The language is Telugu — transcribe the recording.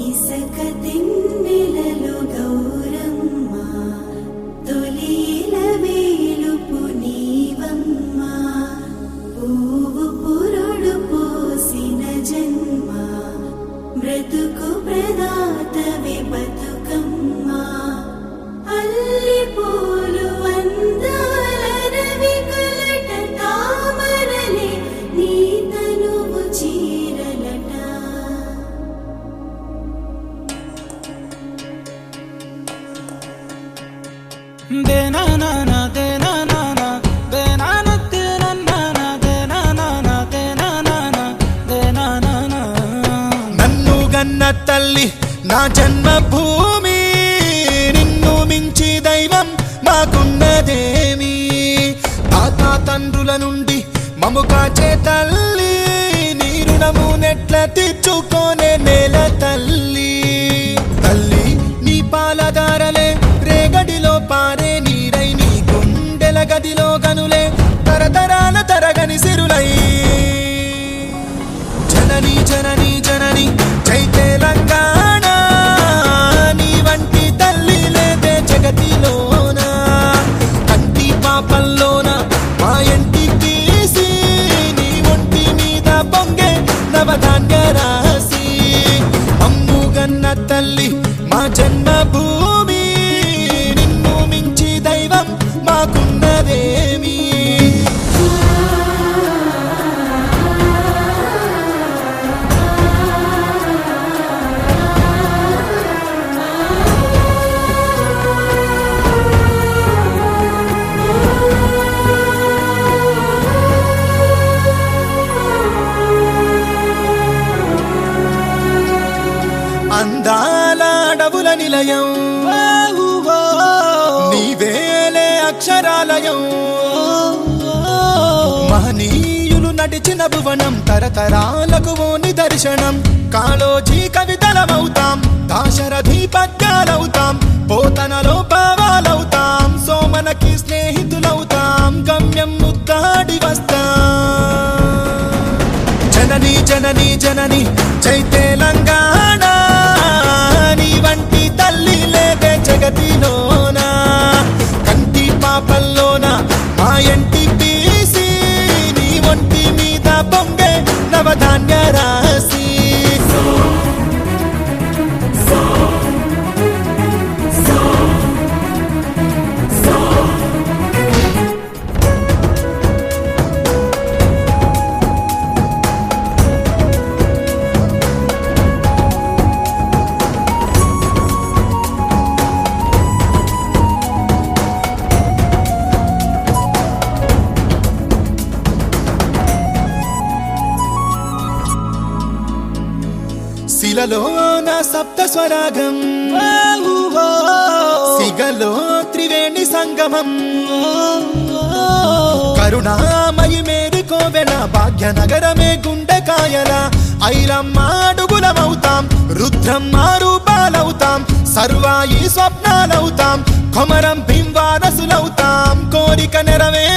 ఇసక తిన్నెలలో గౌరమ్మ తొలిల వేలుపు నీవమ్మ పువ్వు పురుడు పోసిన జన్మ బ్రతుకు ప్రదాతవే బతుకమ్మ అల్లి పూలు అందాల రవి కలట తామరలే నీ తనువు చీరలట నన్ను గన్న తల్లి నా జన్మభూమి నిన్ను మించి దైవం మాకున్నదేమి తాత తండ్రుల నుండి మము కాచే తల్లి నీ రుణము నెట్ల తీర్చుకోనే నేల తల్లి తల్లి నీ పాలదారలే రేగడిలో పారే నీరై నీ గుండెల గదిలో గనులే తరతరాల తరగని సిరులై జనని జనని జనని జై తెలంగాణ నీ వంటి తల్లి లేదే జగతిలోన కంటి పాపల్లోన మా ఇంటి తీసి నీ ఒంటి మీద పొంగే నవధాన్య రాసి అమ్ముగన్న తల్లి మా జన్మభూమి నిన్ను మించి దైవం మాకున్నదేమి అందాల అడవుల నిలయం నీవేలే అక్షరాలయం మహనీయులు నడిచిన భువనం తరతరాలకు ఓ నిదర్శనం కాళోజీ కవితలమవుతాం దాశరథి పద్యాలవుతాం పోతనలో భావాలవుతాం సోమనకి స్నేహితులవుతాం గమ్యం ముద్దాడి వస్తాం జనని జనని జనని జై తెలంగాణ నీ వంటి తల్లి లేదే జగతిలోన కంటి పాపల్లోన మా ఇంటి తీసి నీ ఒంటి మీద పొంగే నవధాన్య రాసి శిలలో నా సప్త స్వరాగం సిగలో త్రివేణి సంగమం కరుణామయి మేరుకోవెన భాగ్యనగరమే గుండెకాయల ఐలమ్మ అడుగులమవుతాం రుద్రమ్మ రూపాలవుతాం సర్వాయి స్వప్నాలవుతాం కొమరం భీం వారసులవుతాం కోరిక నెరవే